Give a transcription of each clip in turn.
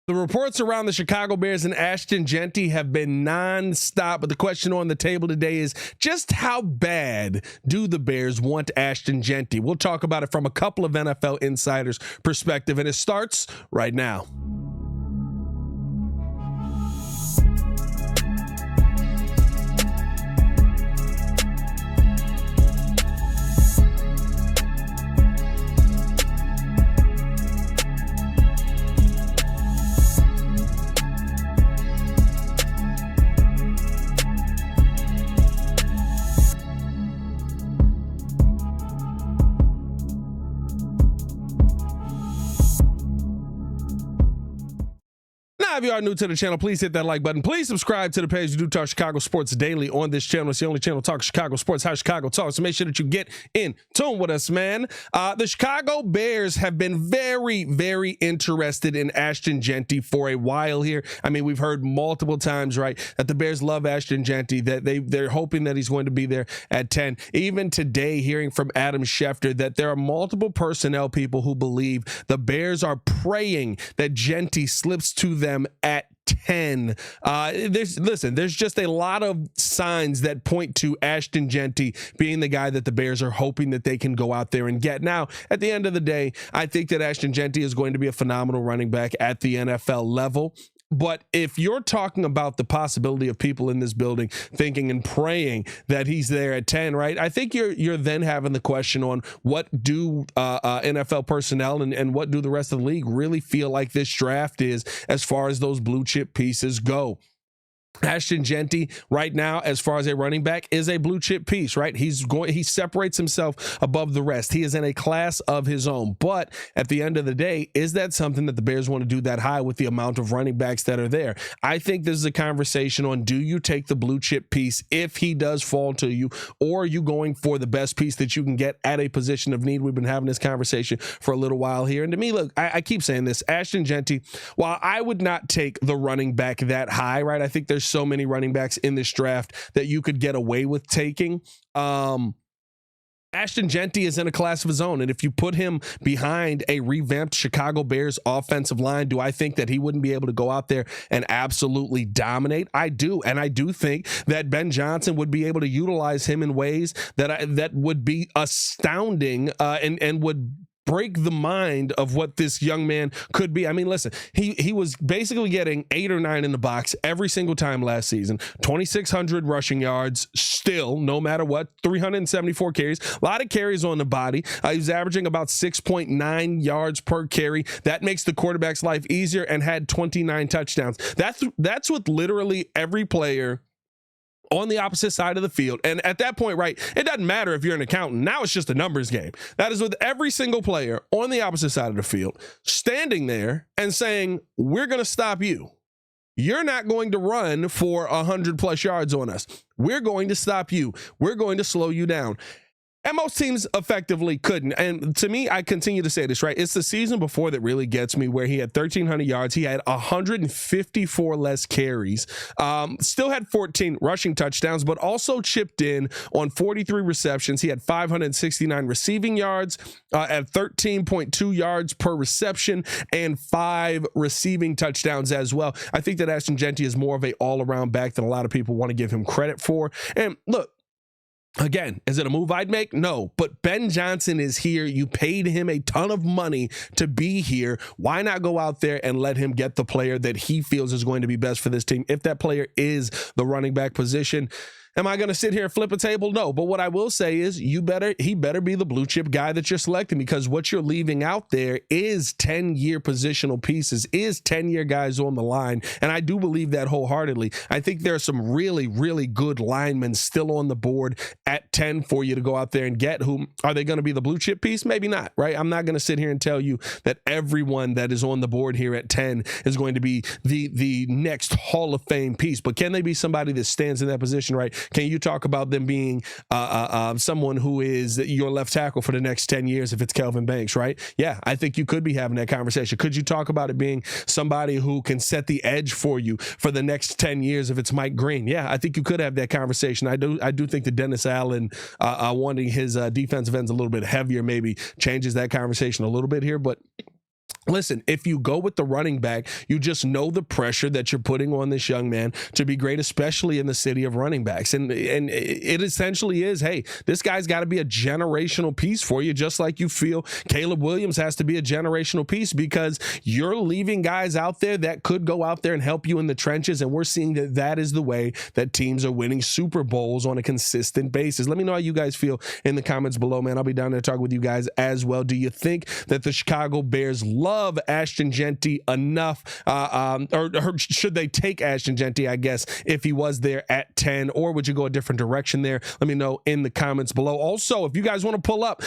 The reports around the Chicago Bears and Ashton Jeanty have been nonstop, but the question on the table today is just how bad do the Bears want Ashton Jeanty? We'll talk about it from a couple of NFL insiders' perspective, and it starts right now. If you are new to the channel, please hit that like button. Please subscribe to the page. We do talk Chicago sports daily on this channel. It's the only channel talk Chicago sports, how Chicago talks. So make sure that you get in tune with us, man. The Chicago Bears have been very, very interested in Ashton Jeanty for a while here. I mean, we've heard multiple times, right, that the Bears love Ashton Jeanty, that they're hoping that he's going to be there at 10. Even today, hearing from Adam Schefter that there are multiple personnel people who believe the Bears are praying that Jeanty slips to them at 10. There's just a lot of signs that point to Ashton Jeanty being the guy that the Bears are hoping that they can go out there and get. Now, at the end of the day, I think that Ashton Jeanty is going to be a phenomenal running back at the NFL level. But if you're talking about the possibility of people in this building thinking and praying that he's there at 10, right? I think you're then having the question on what do NFL personnel and what do the rest of the league really feel like this draft is as far as those blue chip pieces go. Ashton Jeanty right now, as far as a running back, is a blue chip piece, right? He separates himself above the rest. He is in a class of his own. But at the end of the day, is that something that the Bears want to do that high with the amount of running backs that are there? I think this is a conversation on, do you take the blue chip piece if he does fall to you, or are you going for the best piece that you can get at a position of need? We've been having this conversation for a little while here. And to me, look, I keep saying this, Ashton Jeanty, while I would not take the running back that high, right? I think there's so many running backs in this draft that you could get away with taking. Ashton Jeanty is in a class of his own, and if you put him behind a revamped Chicago Bears offensive line, do I think that he wouldn't be able to go out there and absolutely dominate? I do, and I do think that Ben Johnson would be able to utilize him in ways that would be astounding and would break the mind of what this young man could be. I mean, listen, he was basically getting 8 or 9 in the box every single time last season, 2,600 rushing yards still, no matter what, 374 carries, a lot of carries on the body. He was averaging about 6.9 yards per carry. That makes the quarterback's life easier, and had 29 touchdowns. That's with literally every player on the opposite side of the field. And at that point, right, it doesn't matter if you're an accountant. Now it's just a numbers game. That is with every single player on the opposite side of the field standing there and saying, we're going to stop you. You're not going to run for 100+ yards on us. We're going to stop you. We're going to slow you down. And most teams effectively couldn't. And to me, I continue to say this, right? It's the season before that really gets me, where he had 1,300 yards. He had 154 less carries, still had 14 rushing touchdowns, but also chipped in on 43 receptions. He had 569 receiving yards at 13.2 yards per reception and 5 receiving touchdowns as well. I think that Ashton Jeanty is more of a all-around back than a lot of people want to give him credit for. And look, again, is it a move I'd make? No, but Ben Johnson is here. You paid him a ton of money to be here. Why not go out there and let him get the player that he feels is going to be best for this team? If that player is the running back position, am I going to sit here and flip a table? No. But what I will say is he better be the blue chip guy that you're selecting, because what you're leaving out there is 10-year positional pieces, is 10-year guys on the line. And I do believe that wholeheartedly. I think there are some really, really good linemen still on the board at 10 for you to go out there and get. Whom are they going to be the blue chip piece? Maybe not, right? I'm not going to sit here and tell you that everyone that is on the board here at 10 is going to be the next Hall of Fame piece. But can they be somebody that stands in that position, right? Can you talk about them being someone who is your left tackle for the next 10 years if it's Kelvin Banks, right? Yeah, I think you could be having that conversation. Could you talk about it being somebody who can set the edge for you for the next 10 years if it's Mike Green? Yeah, I think you could have that conversation. I do think that Dennis Allen wanting his defensive ends a little bit heavier maybe changes that conversation a little bit here, but Listen, if you go with the running back, you just know the pressure that you're putting on this young man to be great, especially in the city of running backs. And it essentially is, hey, this guy's got to be a generational piece for you, just like you feel Caleb Williams has to be a generational piece, because you're leaving guys out there that could go out there and help you in the trenches. And we're seeing that that is the way that teams are winning Super Bowls on a consistent basis. Let me know how you guys feel in the comments below, man. I'll be down there talking with you guys as well. Do you think that the Chicago Bears love Ashton Jeanty enough, or should they take Ashton Jeanty, I guess, if he was there at 10, or would you go a different direction there? Let me know in the comments below. Also, if you guys want to pull up,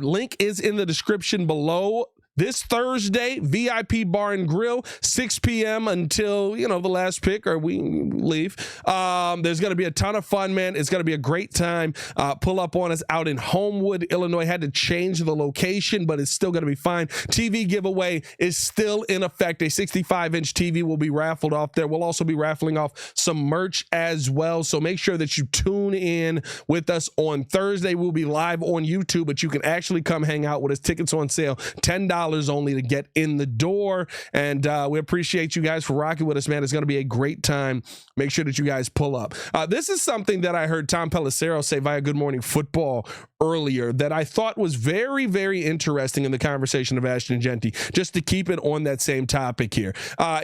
link is in the description below. This Thursday, VIP Bar and Grill, 6 p.m. until, the last pick or we leave. There's going to be a ton of fun, man. It's going to be a great time. Pull up on us out in Homewood, Illinois. Had to change the location, but it's still going to be fine. TV giveaway is still in effect. A 65-inch TV will be raffled off there. We'll also be raffling off some merch as well. So make sure that you tune in with us on Thursday. We'll be live on YouTube, but you can actually come hang out with us. Tickets on sale, $10 only to get in the door. And we appreciate you guys for rocking with us, man. It's going to be a great time. Make sure that you guys pull up. This is something that I heard Tom Pelisero say via Good Morning Football earlier that I thought was very, very interesting in the conversation of Ashton Jeanty, just to keep it on that same topic here.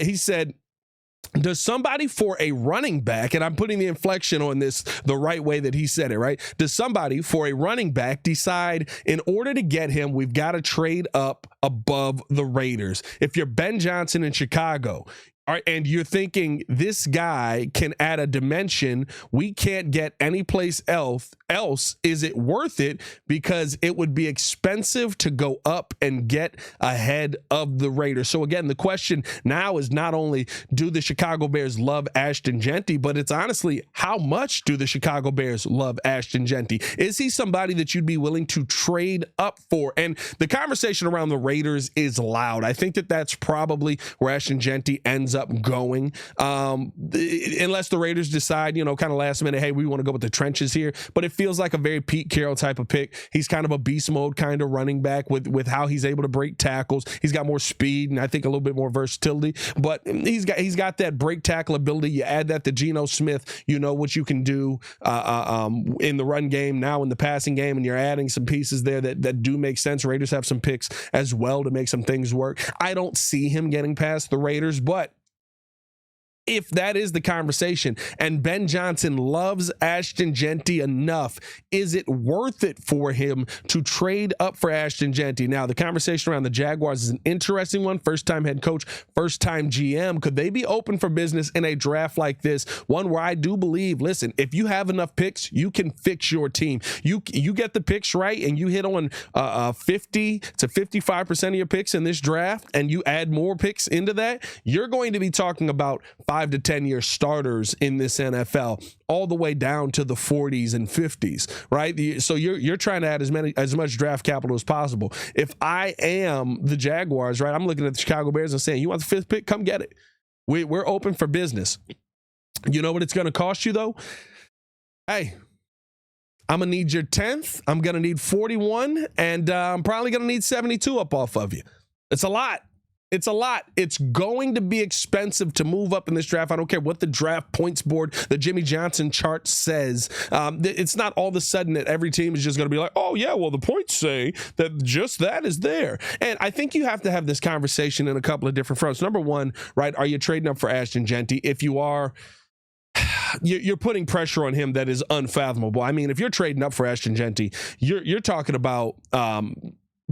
He said, does somebody for a running back, and I'm putting the inflection on this the right way that he said it, right? Does somebody for a running back decide in order to get him, we've got to trade up above the Raiders? If you're Ben Johnson in Chicago, and you're thinking this guy can add a dimension we can't get anyplace else, is it worth it? Because it would be expensive to go up and get ahead of the Raiders. So again, the question now is not only do the Chicago Bears love Ashton Jeanty, but it's honestly, how much do the Chicago Bears love Ashton Jeanty? Is he somebody that you'd be willing to trade up for? And the conversation around the Raiders is loud. I think that that's probably where Ashton Jeanty ends up going, unless the Raiders decide, kind of last minute, hey, we want to go with the trenches here. But it feels like a very Pete Carroll type of pick. He's kind of a beast mode kind of running back with how he's able to break tackles. He's got more speed and I think a little bit more versatility, but he's got that break tackle ability. You add that to Geno Smith, what you can do in the run game, now in the passing game, and you're adding some pieces there that do make sense. Raiders have some picks as well to make some things work. I don't see him getting past the Raiders, but if that is the conversation and Ben Johnson loves Ashton Jeanty enough, is it worth it for him to trade up for Ashton Jeanty? Now, the conversation around the Jaguars is an interesting one. First-time head coach, first-time GM. Could they be open for business in a draft like this? One where I do believe, listen, if you have enough picks, you can fix your team. You get the picks right and you hit on 50 to 55% of your picks in this draft and you add more picks into that, you're going to be talking about 5 to 10 year starters in this NFL, all the way down to the 40s and 50s, right? So you're trying to add as much draft capital as possible. If I am the Jaguars, right, I'm looking at the Chicago Bears and saying, you want the 5th pick? Come get it. We're open for business. You know what it's going to cost you though? Hey, I'm going to need your 10th. I'm going to need 41, and I'm probably going to need 72 up off of you. It's a lot. It's a lot. It's going to be expensive to move up in this draft. I don't care what the draft points board, the Jimmy Johnson chart says. It's not all of a sudden that every team is just going to be like, oh, yeah, well, the points say that just that is there. And I think you have to have this conversation in a couple of different fronts. Number one, right, are you trading up for Ashton Jeanty? If you are, you're putting pressure on him that is unfathomable. I mean, if you're trading up for Ashton Jeanty, you're talking about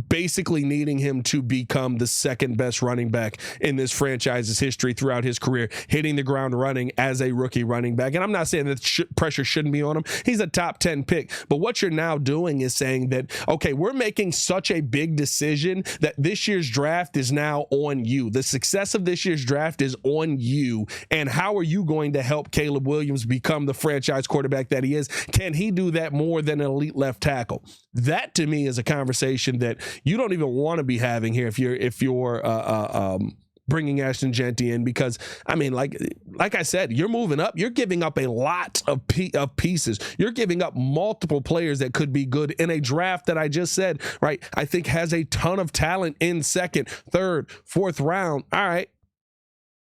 basically needing him to become the second best running back in this franchise's history throughout his career, hitting the ground running as a rookie running back. And I'm not saying that pressure shouldn't be on him. He's a top 10 pick. But what you're now doing is saying that, okay, we're making such a big decision that this year's draft is now on you. The success of this year's draft is on you. And how are you going to help Caleb Williams become the franchise quarterback that he is? Can he do that more than an elite left tackle? That to me is a conversation that you don't even want to be having here if you're bringing Ashton Jeanty in because, I mean, like I said, you're moving up. You're giving up a lot of pieces. You're giving up multiple players that could be good in a draft that I just said, right, I think has a ton of talent in second, third, fourth round. All right.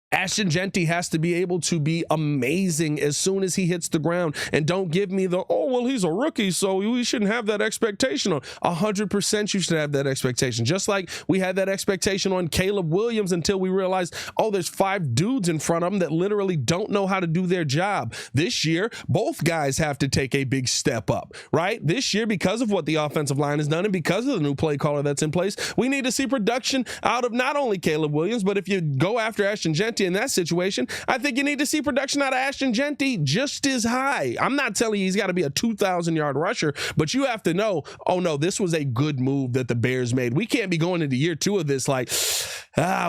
Ashton Jeanty has to be able to be amazing as soon as he hits the ground. And don't give me the, oh, well, he's a rookie, so we shouldn't have that expectation on. 100% you should have that expectation. Just like we had that expectation on Caleb Williams until we realized, oh, there's 5 dudes in front of him that literally don't know how to do their job. This year, both guys have to take a big step up, right? This year, because of what the offensive line has done and because of the new play caller that's in place, we need to see production out of not only Caleb Williams, but if you go after Ashton Jeanty in that situation, I think you need to see production out of Ashton Jeanty just as high. I'm not telling you he's got to be a 2,000-yard rusher, but you have to know, oh no, this was a good move that the Bears made. We can't be going into year 2 of this like,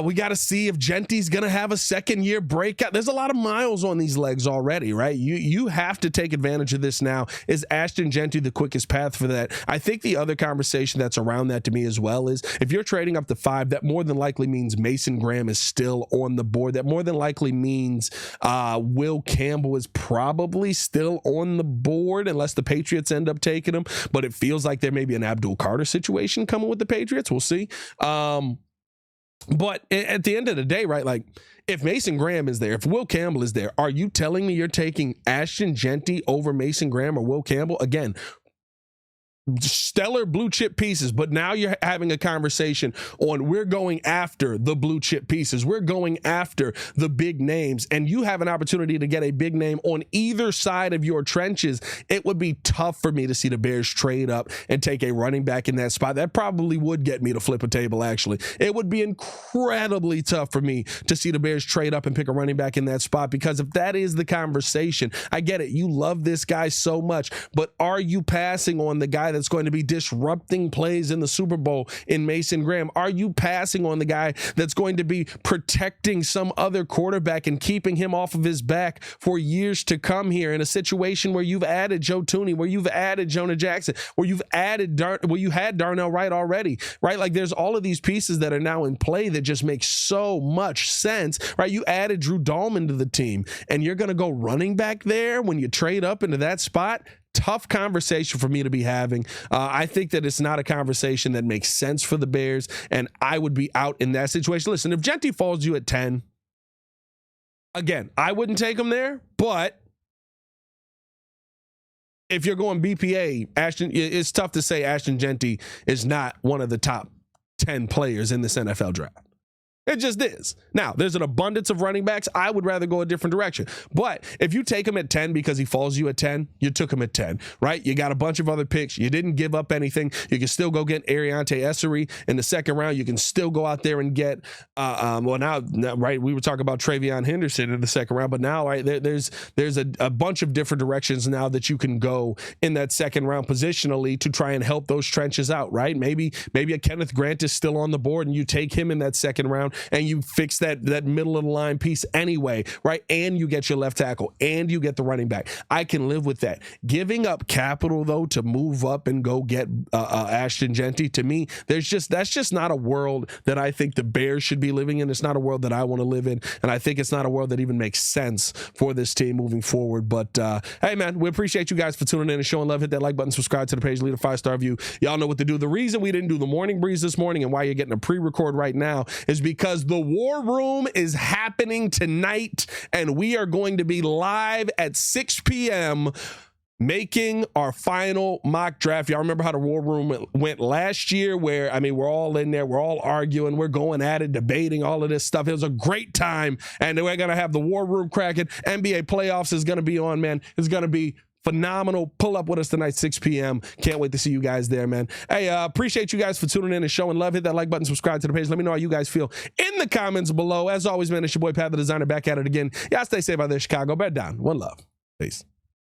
we got to see if Jeanty's going to have a second-year breakout. There's a lot of miles on these legs already, right? You have to take advantage of this now. Is Ashton Jeanty the quickest path for that? I think the other conversation that's around that to me as well is if you're trading up to 5, that more than likely means Mason Graham is still on the board. That more than likely means Will Campbell is probably still on the board unless the Patriots end up taking him. But it feels like there may be an Abdul Carter situation coming with the Patriots. We'll see. But at the end of the day, right, like if Mason Graham is there, if Will Campbell is there, are you telling me you're taking Ashton Jeanty over Mason Graham or Will Campbell? Again, stellar blue chip pieces, but now you're having a conversation on we're going after the blue chip pieces. We're going after the big names, and you have an opportunity to get a big name on either side of your trenches. It would be tough for me to see the Bears trade up and take a running back in that spot. That probably would get me to flip a table, actually. It would be incredibly tough for me to see the Bears trade up and pick a running back in that spot, because if that is the conversation, I get it. You love this guy so much, but are you passing on the guy that's going to be disrupting plays in the Super Bowl in Mason Graham? Are you passing on the guy that's going to be protecting some other quarterback and keeping him off of his back for years to come here in a situation where you've added Joe Thuney, where you've added Jonah Jackson, where you've added where you had Darnell Wright already, right? Like there's all of these pieces that are now in play that just make so much sense, right? You added Drew Dahlman to the team, and you're going to go running back there when you trade up into that spot. Tough conversation for me to be having. I think that it's not a conversation that makes sense for the Bears, and I would be out in that situation. Listen, if Jeanty falls you at 10, again, I wouldn't take him there, but if you're going BPA, it's tough to say Ashton Jeanty is not one of the top 10 players in this NFL draft. It just is. Now, there's an abundance of running backs. I would rather go a different direction. But if you take him at 10 because he falls you at 10, you took him at 10, right? You got a bunch of other picks. You didn't give up anything. You can still go get Ariante Essery in the second round. You can still go out there and get, now, right, we were talking about Travion Henderson in the second round, but now, right, there's a bunch of different directions now that you can go in that second round positionally to try and help those trenches out, right? Maybe a Kenneth Grant is still on the board and you take him in that second round and you fix that middle of the line piece anyway, right? And you get your left tackle and you get the running back. I can live with that. Giving up capital, though, to move up and go get Ashton Jeanty, to me, that's just not a world that I think the Bears should be living in. It's not a world that I want to live in, and I think it's not a world that even makes sense for this team moving forward. But hey, man, we appreciate you guys for tuning in and showing love. Hit that like button, subscribe to the page, leave a 5-star review. Y'all know what to do. The reason we didn't do the morning breeze this morning and why you're getting a pre-record right now is because the War Room is happening tonight, and we are going to be live at 6 p.m. making our final mock draft. Y'all remember how the War Room went last year, where, I mean, we're all in there, we're all arguing, we're going at it, debating all of this stuff. It was a great time, and we're going to have the War Room cracking. NBA playoffs is going to be on, man. It's going to be phenomenal. Pull up with us tonight, 6 p.m. Can't wait to see you guys there, man. Hey, appreciate you guys for tuning in and showing love. Hit that like button, subscribe to the page. Let me know how you guys feel in the comments below. As always, man, it's your boy Pat the Designer back at it again. Y'all stay safe out there, Chicago. Bear down. One love. Peace.